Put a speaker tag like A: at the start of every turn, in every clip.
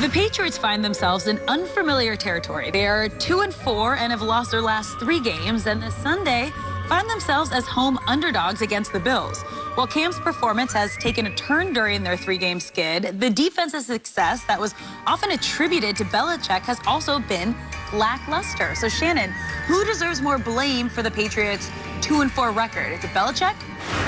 A: The Patriots find themselves in unfamiliar territory. They are 2-4 and have lost their last 3 games, and this Sunday find themselves as home underdogs against the Bills. While Cam's performance has taken a turn during their 3-game skid, the defense's success that was often attributed to Belichick has also been lackluster. So, Shannon, who deserves more blame for the Patriots' 2-4 record? Is it Belichick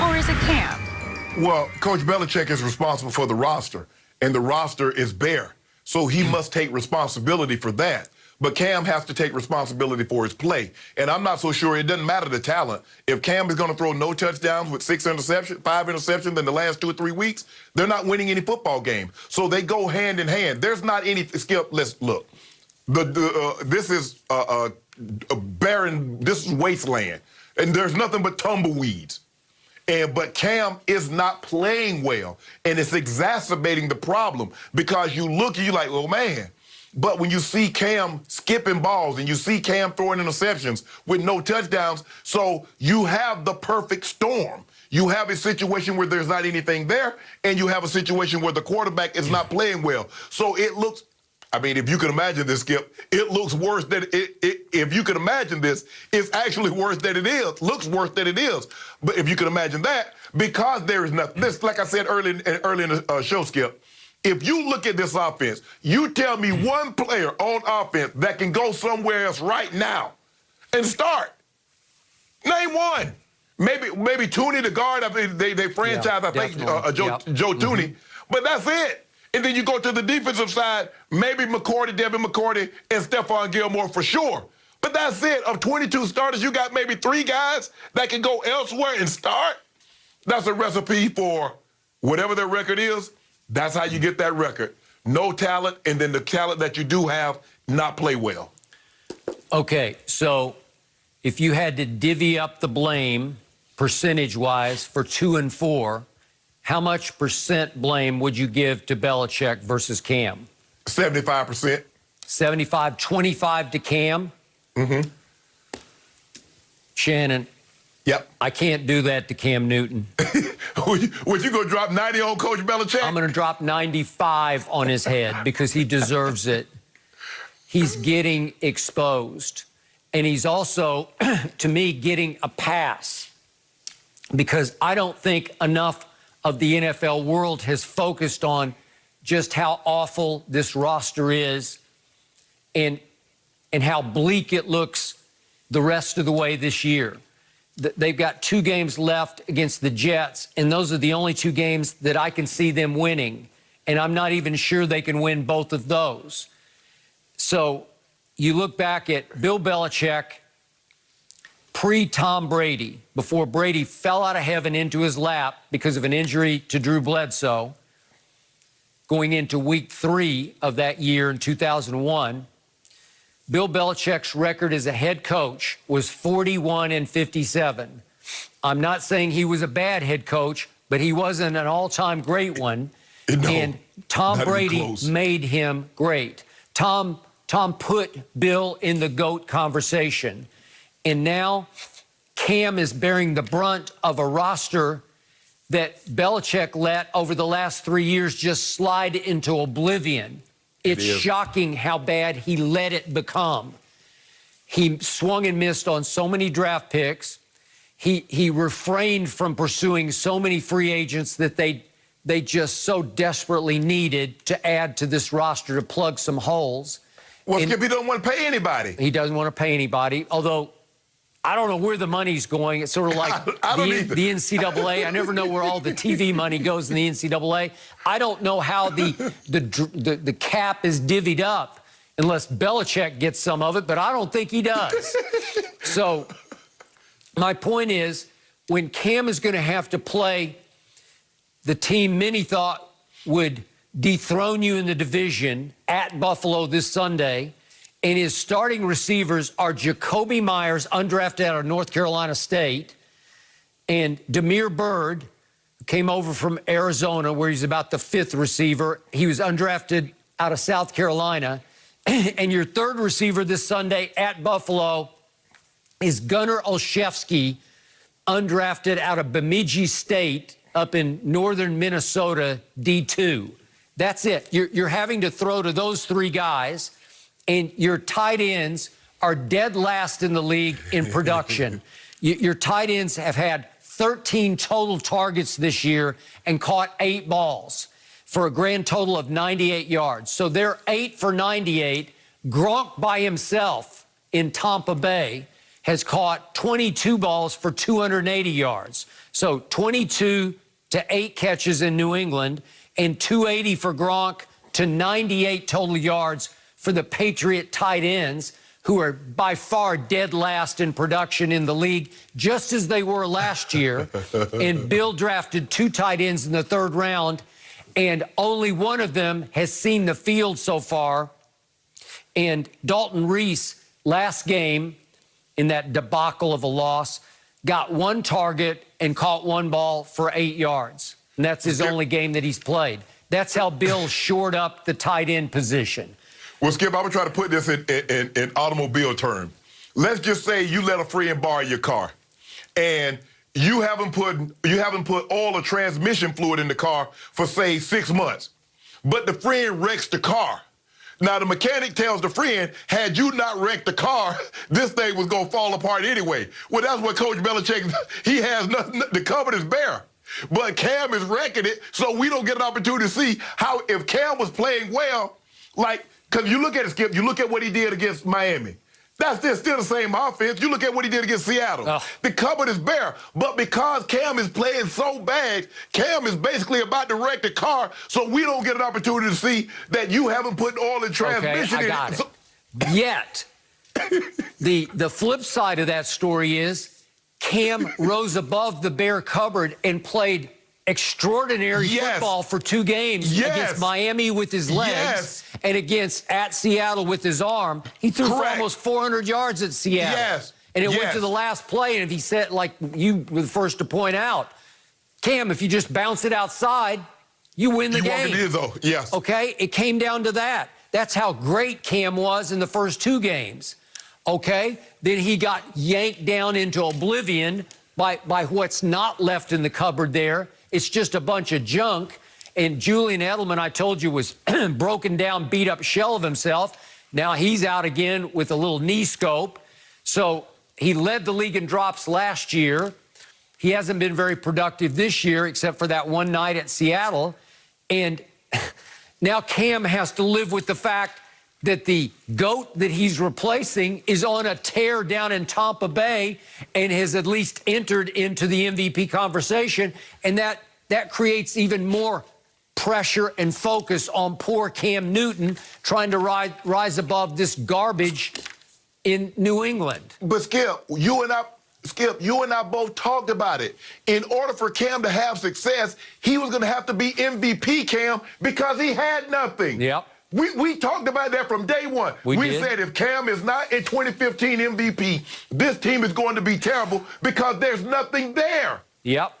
A: or is it Cam?
B: Well, Coach Belichick is responsible for the roster, and the roster is bare. So he must take responsibility for that. But Cam has to take responsibility for his play. And I'm not so sure it doesn't matter the talent. If Cam is going to throw no touchdowns with 5 interceptions in the last 2 or 3 weeks, they're not winning any football game. So they go hand in hand. There's not any, Skip, let's look. This is a barren, this is wasteland. And there's nothing but tumbleweeds. But Cam is not playing well, and it's exacerbating the problem because you look and you're like, oh, man. But when you see Cam skipping balls and you see Cam throwing interceptions with no touchdowns, so you have the perfect storm. You have a situation where there's not anything there, and you have a situation where the quarterback is not playing well. So it looks, I mean, if you can imagine this, Skip, it looks worse than if you can imagine this, it's actually worse than it is. Looks worse than it is. But if you can imagine that, because there is nothing, this, like I said early in the show, Skip, if you look at this offense, you tell me one player on offense that can go somewhere else right now and start. Name one. Maybe Tooney, the guard. I mean, they franchise, I think, Joe Tooney. But that's it. And then you go to the defensive side, maybe Devin McCourty, and Stephon Gilmore for sure. But that's it. Of 22 starters, you got maybe 3 guys that can go elsewhere and start. That's a recipe for whatever their record is. That's how you get that record. No talent, and then the talent that you do have not play well.
C: Okay, so if you had to divvy up the blame percentage-wise for 2-4, how much percent blame would you give to Belichick versus Cam?
B: 75%.
C: 75, 25 to Cam?
B: Mm-hmm.
C: Shannon.
B: Yep.
C: I can't do that to Cam Newton.
B: Would you go drop 90 on Coach Belichick?
C: I'm going to drop 95 on his head because he deserves it. He's getting exposed. And he's also, to me, getting a pass because I don't think enough of the NFL world has focused on just how awful this roster is and how bleak it looks the rest of the way this year. They've got 2 games left against the Jets, and those are the only 2 games that I can see them winning. And I'm not even sure they can win both of those. So you look back at Bill Belichick pre-Tom Brady, before Brady fell out of heaven into his lap because of an injury to Drew Bledsoe, going into week 3 of that year in 2001. Bill Belichick's record as a head coach was 41-57. I'm not saying he was a bad head coach, but he wasn't an all-time great one.
B: No,
C: and Tom Brady made him great. Tom put Bill in the GOAT conversation. And now Cam is bearing the brunt of a roster that Belichick let over the last 3 years just slide into oblivion. It's shocking how bad he let it become. He swung and missed on so many draft picks. He refrained from pursuing so many free agents that they just so desperately needed to add to this roster to plug some holes.
B: Well, Skip, he doesn't want to pay anybody.
C: He doesn't want to pay anybody, although I don't know where the money's going. It's sort of like the NCAA. I never know where all the TV money goes in the NCAA. I don't know how the cap is divvied up unless Belichick gets some of it, but I don't think he does. So my point is, when Cam is going to have to play the team many thought would dethrone you in the division at Buffalo this Sunday, and his starting receivers are Jacoby Myers, undrafted out of North Carolina State, and Damiere Byrd, who came over from Arizona, where he's about the 5th receiver. He was undrafted out of South Carolina. And your 3rd receiver this Sunday at Buffalo is Gunnar Olszewski, undrafted out of Bemidji State up in northern Minnesota, D2. That's it. You're having to throw to those three guys, and your tight ends are dead last in the league in production. Your tight ends have had 13 total targets this year and caught 8 balls for a grand total of 98 yards. So they're 8 for 98. Gronk by himself in Tampa Bay has caught 22 balls for 280 yards. So 22 to 8 catches in New England, and 280 for Gronk to 98 total yards for the Patriot tight ends, who are by far dead last in production in the league, just as they were last year. And Bill drafted 2 tight ends in the 3rd round, and only one of them has seen the field so far. And Dalton Reese, last game in that debacle of a loss, got 1 target and caught 1 ball for 8 yards. And that's his only game that he's played. That's how Bill shored up the tight end position.
B: Well, Skip, I'm going to try to put this in automobile terms. Let's just say you let a friend borrow your car, and you haven't put all the transmission fluid in the car for, say, 6 months. But the friend wrecks the car. Now, the mechanic tells the friend, had you not wrecked the car, this thing was going to fall apart anyway. Well, that's what Coach Belichick, he has nothing, the cupboard is bare. But Cam is wrecking it, so we don't get an opportunity to see how, if Cam was playing well, like, because you look at it, Skip, you look at what he did against Miami. That's still the same offense. You look at what he did against Seattle. Oh. The cupboard is bare. But because Cam is playing so bad, Cam is basically about to wreck the car, so we don't get an opportunity to see that you haven't put all the transmission in.
C: I got it. Yet, the flip side of that story is Cam rose above the bare cupboard and played extraordinary football for 2 games against Miami with his legs and against at Seattle with his arm. He threw for almost 400 yards at Seattle. And it went to the last play, and if he said, like you were the first to point out, Cam, if you just bounce it outside, you win the game.
B: You want it, though. Yes.
C: Okay? It came down to that. That's how great Cam was in the first 2 games. Okay? Then he got yanked down into oblivion by what's not left in the cupboard there. It's just a bunch of junk. And Julian Edelman, I told you, was broken down, beat up shell of himself. Now he's out again with a little knee scope. So he led the league in drops last year. He hasn't been very productive this year, except for that one night at Seattle. And now Cam has to live with the fact that the GOAT that he's replacing is on a tear down in Tampa Bay and has at least entered into the MVP conversation. And that creates even more pressure and focus on poor Cam Newton trying to rise above this garbage in New England.
B: But Skip, you and I both talked about it. In order for Cam to have success, he was going to have to be MVP, Cam, because he had nothing.
C: Yep.
B: We talked about that from day one. We said if Cam is not a 2015 MVP, this team is going to be terrible because there's nothing there.
C: Yep.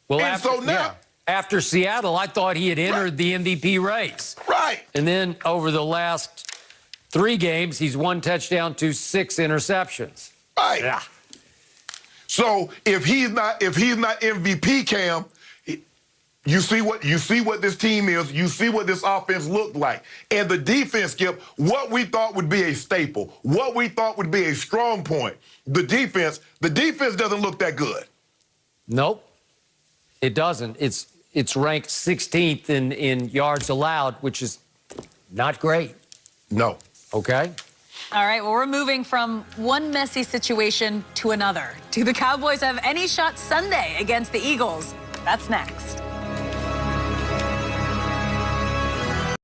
C: Well,
B: and
C: after Seattle, I thought he had entered the MVP race.
B: Right.
C: And then over the last 3 games, he's 1 touchdown to 6 interceptions.
B: Right.
C: Yeah.
B: So if he's not MVP, Cam, you see what this team is. You see what this offense looked like. And the defense, Skip, what we thought would be a staple, what we thought would be a strong point, the defense doesn't look that good.
C: Nope, it doesn't. It's ranked 16th in yards allowed, which is not great.
B: No.
C: Okay.
A: All right, well, we're moving from one messy situation to another. Do the Cowboys have any shot Sunday against the Eagles? That's next.